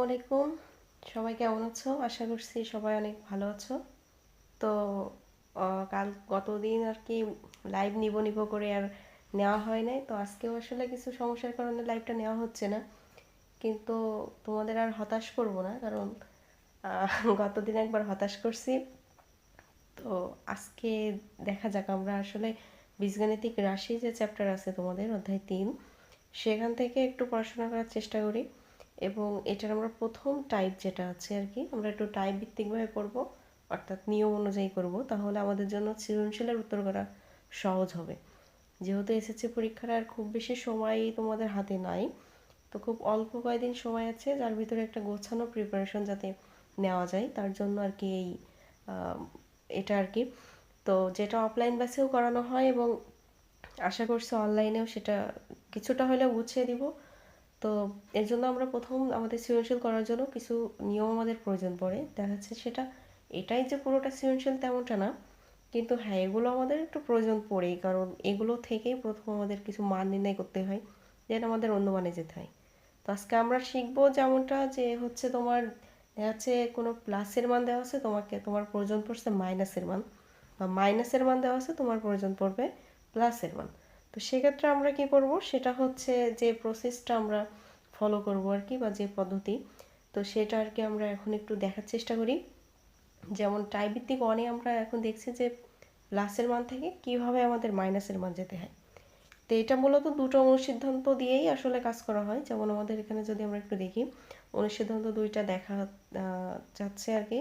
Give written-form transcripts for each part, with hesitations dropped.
আলাইকুম। সবাই কেমন আছো? আশা করছি সবাই অনেক ভালো আছো। তো গতদিন আর কি লাইভ নিব নিব করে আর নেওয়া হয় নাই। তো আজকেও আসলে কিছু সমস্যার কারণে লাইভটা নেওয়া হচ্ছে না। কিন্তু তোমাদের আর হতাশ করব না, কারণ গতদিন একবার হতাশ করছি। তো আজকে দেখা যাক, আমরা আসলে বীজগাণিতিক রাশি যে চ্যাপ্টার আছে তোমাদের অধ্যায় 3, সেখান থেকে একটু পড়াশোনা করার চেষ্টা করি। এবং এটার আমরা প্রথম টাইপ যেটা আছে আর কি, আমরা একটু টাইপ ভিত্তিকভাবে করব, অর্থাৎ নিয়ম অনুযায়ী করব। তাহলে আমাদের জন্য সৃজনশীলের উত্তর করা সহজ হবে। যেহেতু এসএসসি পরীক্ষার আর খুব বেশি সময় তোমাদের হাতে নাই, তো খুব অল্প কয়েকদিন সময় আছে, যার ভিতরে একটা গোছানো প্রিপারেশন যাতে নেওয়া যায়, তার জন্য আর কি এটা আর কি। তো যেটা অফলাইন বেসেও করানো হয়, এবং আশা করছি অনলাইনেও সেটা কিছুটা হলেও গুছিয়ে দিব। তো এর জন্য আমরা প্রথম আমাদের সৃজনশীল করার জন্য কিছু নিয়ম আমাদের প্রয়োজন পড়ে। দেখা যাচ্ছে সেটা এটাই যে পুরোটা সৃজনশীল তেমনটা না, কিন্তু হ্যাঁ, এগুলো আমাদের একটু প্রয়োজন পড়েই, কারণ এগুলো থেকেই প্রথম আমাদের কিছু মান নির্ণয় করতে হয়, যেন আমাদের অন্য মানে যেতে হয়। তো আজকে আমরা শিখবো যেমনটা, যে হচ্ছে তোমার দেখা যাচ্ছে কোনো প্লাসের মান দেওয়া আছে, তোমার প্রয়োজন পড়ছে মাইনাসের মান, বা মাইনাসের মান দেওয়া আছে, তোমার প্রয়োজন পড়বে প্লাসের মান। তো সেক্ষেত্রে আমরা কি করব, সেটা হচ্ছে যে প্রসেসটা আমরা ফলো করব আর কি, বা যে পদ্ধতি, তো সেটা আর কি আমরা এখন একটু দেখার চেষ্টা করি। যেমন টাইপ ভিত্তিক অনে আমরা এখন দেখছি যে প্লাসের মান থেকে কিভাবে আমাদের মাইনাসের মান যেতে হয়। তো এটা মূলত দুটো অনুসিদ্ধান্ত দিয়েই আসলে কাজ করা হয়। যেমন আমাদের এখানে যদি আমরা একটু দেখি, অনুসিদ্ধান্ত দুইটা দেখা যাচ্ছে আর কি।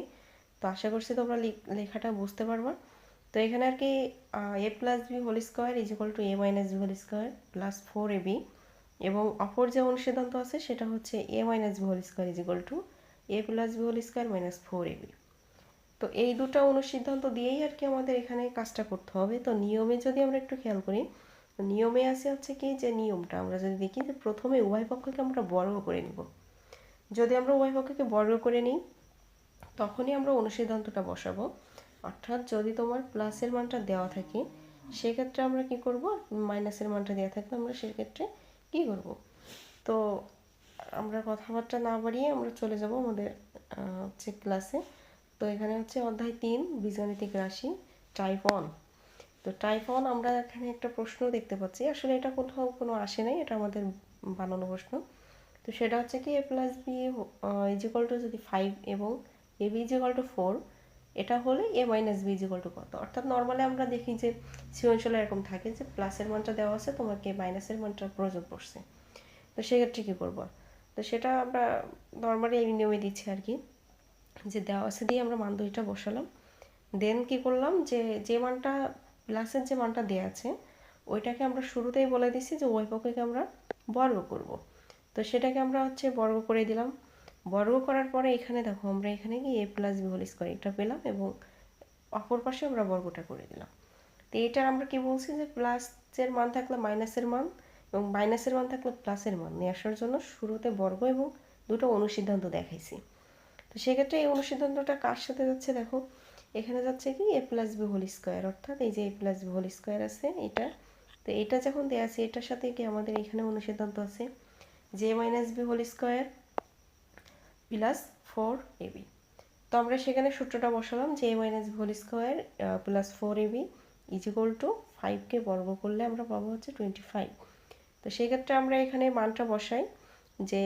তো আশা করছি তোমরা লেখাটা বুঝতে পারবা। তো এখানে আর কি A plus B whole square is equal to A minus B whole square plus 4ab, এবং অপর যে অনুসিদ্ধান্ত আছে সেটা হচ্ছে A minus B whole square is equal to A plus B whole square minus 4ab। তো এই দুটো অনুসিদ্ধান্ত দিয়েই আর কি আমাদের এখানে কাজটা করতে হবে। তো নিয়মে যদি আমরা একটু খেয়াল করি, নিয়মে আছে হচ্ছে কি, যে নিয়মটা আমরা যদি দেখি, যে প্রথমে উভয় পক্ষকে আমরা বর্গ করে নিব। যদি আমরা উভয় পক্ষকে বর্গ করে নিই, তখনই আমরা অনুসিদ্ধান্তটা বসাবো। অর্থাৎ যদি তোমার প্লাসের মানটা দেওয়া থাকে, সেক্ষেত্রে আমরা কি করব, মাইনাসের মানটা দেওয়া থাকলে আমরা সেক্ষেত্রে কি করব। তো আমরা কথাবার্তা না বাড়িয়ে আমরা চলে যাব আমাদের হচ্ছে ক্লাসে। তো এখানে হচ্ছে অধ্যায় 3 বীজগাণিতিক রাশি টাইপ 1। তো টাইপ 1 আমরা এখানে একটা প্রশ্ন দেখতে পাচ্ছি, আসলে এটা কোথাও কোনো আসে নাই, এটা আমাদের বানানো প্রশ্ন। তো সেটা হচ্ছে কি, A plus B is equal to যদি 5 এবং A B is equal to 4, এটা হলে A minus B is equal to কত। অর্থাৎ নর্মালি আমরা দেখি যে সৃজনশীল এরকম থাকে যে প্লাসের মানটা দেওয়া আছে, তোমাকে মাইনাসের মানটা প্রয়োজন পড়ছে। তো সেক্ষেত্রে কী করবো, তো সেটা আমরা নর্মালি এই নিয়মে দিচ্ছি আর কি, যে দেওয়া আছে দিয়ে আমরা মান দুইটা বসালাম। দেন কি করলাম, যে যে মানটা প্লাসের যে মানটা দেওয়া আছে, ওইটাকে আমরা শুরুতেই বলে দিছি যে উভয় পক্ষকে আমরা বর্গ করব। তো সেটাকে আমরা হচ্ছে বর্গ করে দিলাম। বর্গ করার পরে এখানে দেখো, আমরা এখানে কি A plus B whole square এটা পেলাম, এবং অপর পাশে আমরা বর্গটা করে দিলাম। তো এটার আমরা কি বলছি, যে প্লাসের মান থাকলে মাইনাসের মান, এবং মাইনাসের মান থাকলে প্লাসের মান নিয়ে আসার জন্য শুরুতে বর্গ এবং দুটো অনুসিদ্ধান্ত দেখাইছি। তো সেক্ষেত্রে এই অনুসিদ্ধান্তটা কার সাথে যাচ্ছে দেখো, এখানে যাচ্ছে কি A plus B whole square, অর্থাৎ এই যে এ প্লাস বি হোল স্কোয়ার আছে এটা। তো এটা যখন দেওয়া আছে, এটার সাথে কি আমাদের এখানে অনুসিদ্ধান্ত আছে যে minus B whole square plus 4ab। তো আমরা সেখানে সূত্রটা বসালাম যে A minus B whole square plus 4ab is equal to 5কে বর্গ করলে আমরা পাবো হচ্ছে 25। তো সেক্ষেত্রে আমরা এখানে মানটা বসাই, যে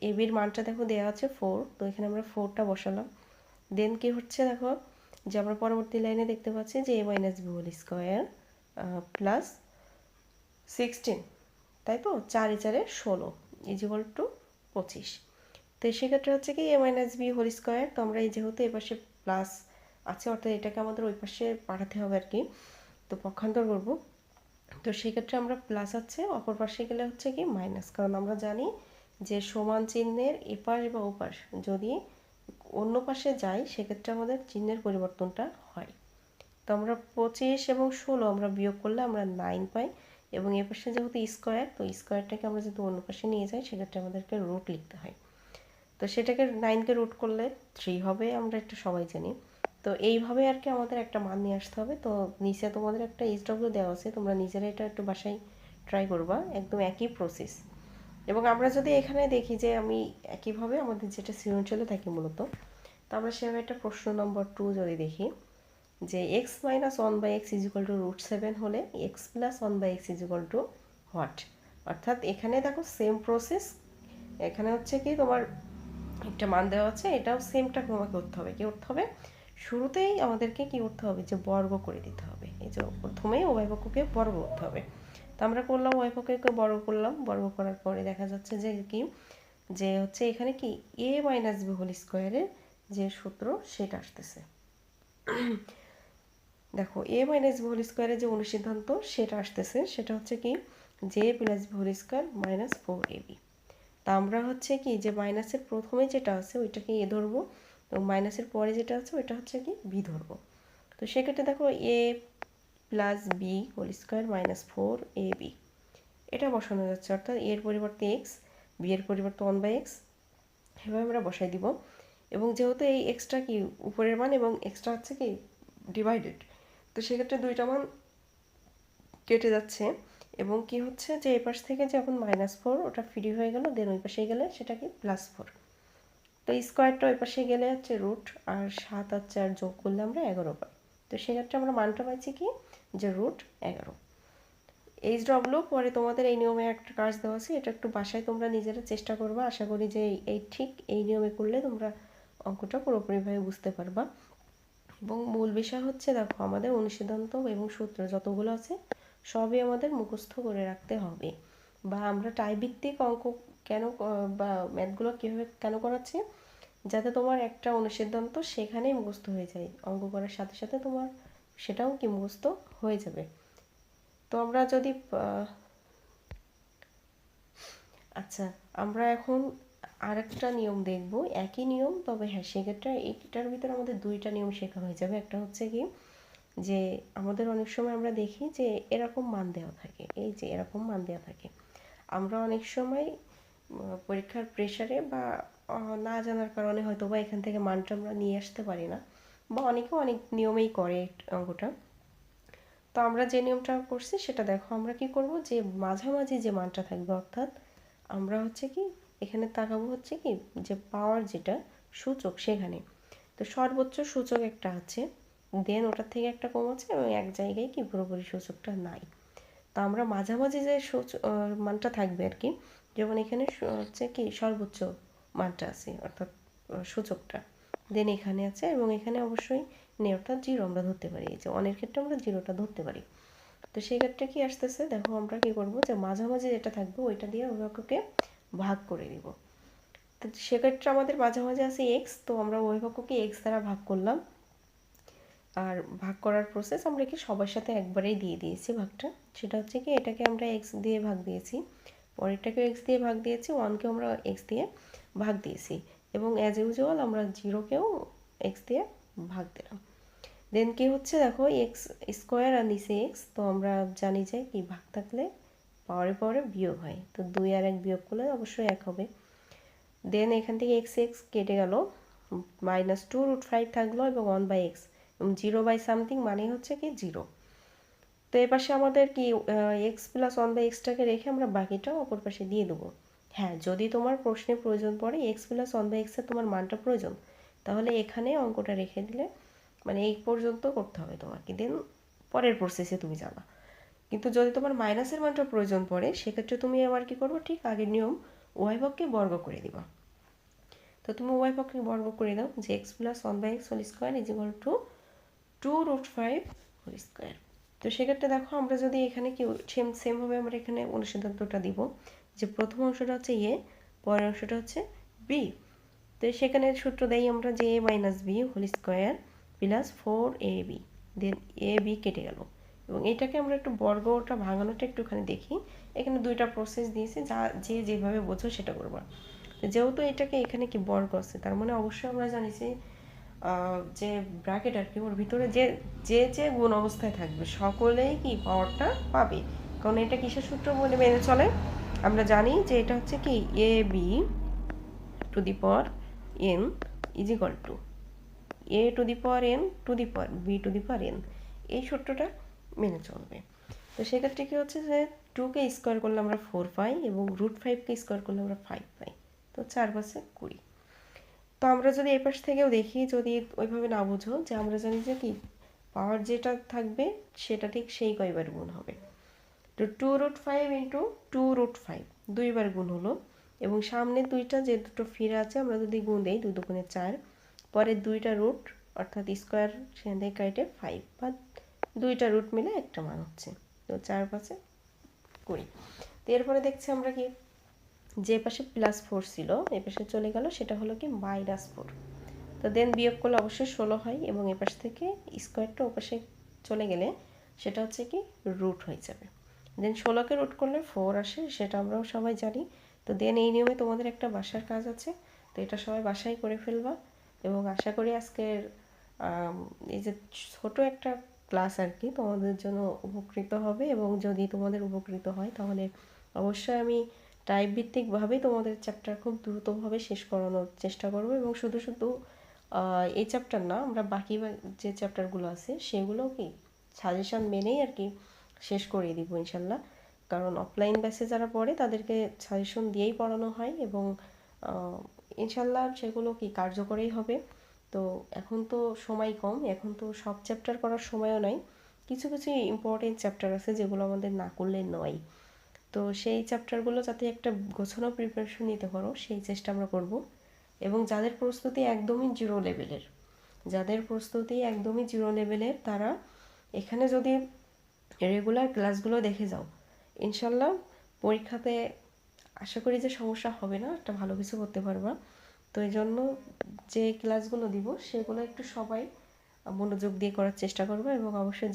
এ বির মানটা দেখো দেওয়া আছে 4, তো এখানে আমরা 4টা বসালাম। দেন কি হচ্ছে দেখো, যে আমরা পরবর্তী লাইনে দেখতে পাচ্ছি যে A minus B whole square plus 16, তাই তো 4 4 16 ইজ ইকুয়াল টু 25। তো সেক্ষেত্রে হচ্ছে কি এ মাইনাস বি হোল স্কোয়ার, তো আমরা এই যেহেতু এই পাশে প্লাস আছে, অর্থাৎ এটাকে আমাদের ওই পাশে পাঠাতে হবে আর কি, তো পক্ষান্তর করব। তো সেক্ষেত্রে আমরা প্লাস আছে, অপর পাশে গেলে হচ্ছে কি মাইনাস, কারণ আমরা জানি যে সমান চিহ্নের এপাশ বা ওপাশ যদি অন্য পাশে যায়, সেক্ষেত্রে আমাদের চিহ্নের পরিবর্তনটা হয়। তো আমরা 25 এবং 16 আমরা বিয়োগ করলে আমরা 9 পাই, এবং এ পাশে যেহেতু স্কোয়ার, তো স্কোয়ারটাকে আমরা যেহেতু অন্য পাশে নিয়ে যাই, সেক্ষেত্রে আমাদেরকে রুট লিখতে হয়। তো সেটাকে 9কে রুট করলে 3 হবে, আমরা এটা সবাই জানি। তো এইভাবে আর কি আমাদের একটা মান নিয়ে আসতে হবে। তো নিচে তোমাদের একটা এইচডব্লিউ দেওয়া আছে, তোমরা নিজেরা এটা একটু বাসায় ট্রাই করবা, একদম একই প্রসেস। এবং আমরা যদি এখানে দেখি যে আমি একইভাবে আমাদের যেটা সৃজনশীলে থাকে মূলত, তো আমরা সেভাবে একটা প্রশ্ন নম্বর 2 যদি দেখি যে x minus one by x is equal to √7 হলে x plus one by x is equal to what. অর্থাৎ এখানে দেখো সেম প্রসেস, এখানে হচ্ছে কি তোমার একটা মান দেওয়া আছে, এটাও সেমটা তোমাকে করতে হবে। কি করতে হবে, শুরুতেই আমাদেরকে কি করতে হবে, যে বর্গ করে দিতে হবে। এই যে প্রথমেই উভয় পক্ষকে বর্গ করতে হবে। তো আমরা করলাম উভয় পক্ষকে বর্গ করলাম, বর্গ করার পরে দেখা যাচ্ছে যে কি, যে হচ্ছে এখানে কি এ মাইনাস বি হোল স্কোয়ারের যে সূত্র সেটা আসতেছে। দেখো এ মাইনাস বি হোল স্কোয়ারের যে অনুসিদ্ধান্ত সেটা আসতেছে, সেটা হচ্ছে কি j plus B whole square minus 4ab। তা আমরা হচ্ছে কি যে মাইনাসের প্রথমে যেটা আছে ওইটাকে এ ধরবো, এবং মাইনাসের পরে যেটা আছে ওইটা হচ্ছে কি বি ধরবো। তো সেক্ষেত্রে দেখো A plus B whole square minus 4ab এটা বসানো যাচ্ছে, অর্থাৎ এর পরিবর্তে এক্স, বি এর পরিবর্তে 1/x, এভাবে আমরা বসাই দিব। এবং যেহেতু এই এক্সটা কি উপরের মান এবং এক্সটা হচ্ছে কি ডিভাইডেড, তো সেক্ষেত্রে দুইটা মান কেটে যাচ্ছে, এবং কি হচ্ছে যে এই পাশ থেকে যখন -4 ওটা ফ্রি হয়ে গেল, দেন ওই পাশে গেলে সেটা কি +4। তো স্কোয়ারটা ওই পাশে গেলে হচ্ছে রুট, আর 7 আর 4 যোগ করলে আমরা 11 পাই। তো সেক্ষেত্রে আমরা মানটা পাইছি কি যে √11। HW পরে তোমাদের এই নিয়মে একটা কাজ দেওয়া আছে, এটা একটু বাসায় তোমরা নিজেরা চেষ্টা করবা। আশা করি যে এই ঠিক এই নিয়মে করলে তোমরা অঙ্কটা পুরোপুরিভাবে বুঝতে পারবা। এবং মূল বিষয় হচ্ছে দেখো আমাদের অনুসিদ্ধান্ত এবং সূত্র যতগুলো আছে সবই আমাদের মুখস্থ করে রাখতে হবে। বা আমরা টাইভিত্তিক অঙ্ক কেন বা ম্যাথগুলো কীভাবে কেন করাচ্ছি, যাতে তোমার একটা অনুসিদ্ধান্ত সেখানেই মুখস্থ হয়ে যায়, অঙ্ক করার সাথে সাথে তোমার সেটাও কি মুখস্থ হয়ে যাবে। তো আমরা যদি আচ্ছা, আমরা এখন আরেকটা নিয়ম দেখব, একই নিয়ম, তবে হ্যাঁ সেক্ষেত্রে এইটার ভিতরে আমাদের দুইটা নিয়ম শেখা হয়ে যাবে। একটা হচ্ছে কি যে আমাদের অনেক সময় আমরা দেখি যে এরকম মান দেওয়া থাকে, এই যে এরকম মান দেওয়া থাকে, আমরা অনেক সময় পরীক্ষার প্রেসারে বা না জানার কারণে হয়তো বা এখান থেকে মানটা আমরা নিয়ে আসতে পারি না, বা অনেকে অনেক নিয়মেই করে অঙ্কটা। তো আমরা যে নিয়মটা করছি সেটা দেখো, আমরা কি করব, যে মাঝামাঝি যে মানটা থাকবে, অর্থাৎ আমরা হচ্ছে কি এখানে তাকাবো হচ্ছে কি যে পাওয়ার যেটা সূচক সেখানে, তো সর্বোচ্চ সূচক একটা আছে, দেন ওটার থেকে একটা কম আছে, এবং এক জায়গায় কি পুরোপুরি সূচকটা নাই। তো আমরা মাঝামাঝি যে মানটা থাকবে আর কি, যেমন এখানে হচ্ছে কি সর্বোচ্চ মানটা আছে, অর্থাৎ সূচকটা, দেন এখানে আছে, এবং এখানে অবশ্যই নেই, অর্থাৎ 0 আমরা ধরতে পারি। এই যে অনেক ক্ষেত্রে আমরা 0টা ধরতে পারি। তো সেই ক্ষেত্রে কি আসতেছে দেখো, আমরা কি করব, যে মাঝামাঝি যেটা থাকবে ওইটা দিয়ে অভিভাবককে ভাগ করে দিব। তো সেক্ষেত্রে আমাদের মাঝামাঝি আছে এক্স, তো আমরা অভিভাবককে এক্স দ্বারা ভাগ করলাম। আর ভাগ করার প্রসেস আমরা কি সবার সাথে একবারেই দিয়ে দিয়েছি ভাগটা, সেটা হচ্ছে কি এটাকে আমরা এক্স দিয়ে ভাগ দিয়েছি, পরেরটাকেও এক্স দিয়ে ভাগ দিয়েছি, ওয়ানকেও আমরা এক্স দিয়ে ভাগ দিয়েছি, এবং অ্যাজ ইউজুয়াল আমরা 0কেও এক্স দিয়ে ভাগ দিলাম। দেন কি হচ্ছে দেখো, এক্স স্কোয়ার আর নিচে এক্স, তো আমরা জানি যে কি ভাগ থাকলে পাওয়ারে পাওয়ারে বিয়োগ হয়, তো 2 আর 1 বিয়োগ করলে অবশ্যই 1 হবে। দেন এখান থেকে এক্স এক্স কেটে গেল, -2√5 থাকলো, এবং 1/x, এবং 0/সামথিং মানে হচ্ছে কি 0। তো এ পাশে আমাদের কি এক্স প্লাস 1/xটাকে রেখে আমরা বাকিটা অপর পাশে দিয়ে দেবো। হ্যাঁ, যদি তোমার প্রশ্নে প্রয়োজন পড়ে এক্স প্লাস 1/xের তোমার মানটা প্রয়োজন, তাহলে এখানে অঙ্কটা রেখে দিলে, মানে এই পর্যন্ত করতে হবে তোমাকে, দেন পরের প্রসেসে তুমি যাবা। কিন্তু যদি তোমার মাইনাসের মানটা প্রয়োজন পড়ে, সেক্ষেত্রে তুমি আবার কি করবো, ঠিক আগের নিয়ম উভয় পক্ষকে বর্গ করে দিবা। তো তুমি উভয় পক্ষকে বর্গ করে দাও, যে x plus 1/x whole square is equal to 2√5 whole square. তো সেক্ষেত্রে দেখো আমরা যদি এখানে কি সেমভাবে আমরা এখানে অনুসিদ্ধান্তটা দিব, যে প্রথম অংশটা হচ্ছে এ, পরের অংশটা হচ্ছে বি। তো সেখানে সূত্র দেই আমরা যে A minus B whole square plus 4ab, then A B কেটে গেল, এবং এটাকে আমরা একটু বর্গটা ভাঙানোটা একটুখানি দেখি। এখানে দুইটা প্রসেস দিয়েছি, যা যে যেভাবে বোঝো সেটা করবা। যেহেতু এটাকে এখানে কি বর্গ আছে, তার মানে অবশ্যই আমরা জানি যে ব্র্যাকেট আর কি, ওর ভিতরে যে যে যে গুণ অবস্থায় থাকবে সকলেই কি পাওয়ারটা পাবে, কারণ এটা কিসের সূত্র বলে মেনে চলে, আমরা জানি যে এটা হচ্ছে কি A B to the power N is equal to A to the power N to the power B to the power N, এই সূত্রটা মেনে চলবে। তো সেক্ষেত্রে কি হচ্ছে যে 2কে স্কোয়ার করলে আমরা 4 পাই এবং √5কে স্কোয়ার করলে আমরা 5 পাই। তো 4 5 20। তো আমরা যদি এই পাশ থেকেও দেখি, যদি ওইভাবে না বুঝো, যে আমরা জানি যে কি পাওয়ার যেটা থাকবে সেটা ঠিক সেই কয়বার গুণ হবে। তো 2√5 ইন্টু 2√5 দুইবার গুণ হলো, এবং সামনে দুইটা যে দুটো ফিরে আছে আমরা যদি গুণ দিই 2 দুগুণে 4, পরে দুইটা রুট অর্থাৎ স্কোয়ার সেখান থেকে কাটে 5, বা দুইটা রুট মিলে একটা মান হচ্ছে। তো 4 5 20। তো এরপরে দেখছি আমরা কি যে পাশে +4 ছিল এই পাশে চলে গেল, সেটা হলো কি -4। তো দেন বিয়োগ করলে অবশ্যই 16 হয়, এবং এ পাশ থেকে স্কোয়ারটা ও পাশে চলে গেলে সেটা হচ্ছে কি রুট হয়ে যাবে। দেন 16কে রুট করলে 4 আসে, সেটা আমরাও সবাই জানি। তো দেন এই নিয়মে তোমাদের একটা বাসার কাজ আছে, তো এটা সবাই বাসায় করে ফেলবা, এবং আশা করি আজকের এই যে ছোট একটা ক্লাস আর কি তোমাদের জন্য উপকৃত হবে। এবং যদি তোমাদের উপকৃত হয় তাহলে অবশ্যই আমি টাইপ ভিত্তিকভাবেই তোমাদের চ্যাপ্টার খুব দ্রুতভাবে শেষ করানোর চেষ্টা করব। এবং শুধু শুধু এই চ্যাপ্টার না, আমরা বাকি যে চ্যাপ্টারগুলো আছে সেগুলোও কি সাজেশান মেনেই আর কি শেষ করিয়ে দিব ইনশাল্লাহ। কারণ অফলাইন ব্যাচে যারা পড়ে তাদেরকে সাজেশন দিয়েই পড়ানো হয়, এবং ইনশাল্লাহ সেগুলো কি কার্যকরী হবে। তো এখন তো সময় কম, এখন তো সব চ্যাপ্টার করার সময়ও নাই, কিছু কিছু ইম্পর্টেন্ট চ্যাপ্টার আছে যেগুলো আমাদের না করলে নয়। তো সেই চ্যাপ্টারগুলো যাতে একটা গোছানো প্রিপারেশন নিতে পারো সেই চেষ্টা আমরা করব। এবং যাদের প্রস্তুতি একদমই জিরো লেভেলের তারা এখানে যদি রেগুলার ক্লাসগুলো দেখে যাও, ইনশাল্লাহ পরীক্ষাতে আশা করি যে সমস্যা হবে না, একটা ভালো কিছু করতে পারবা। তো এই জন্য যে ক্লাসগুলো দিব সেগুলো একটু সবাই মনোযোগ দিয়ে করার চেষ্টা করবে, এবং অবশ্যই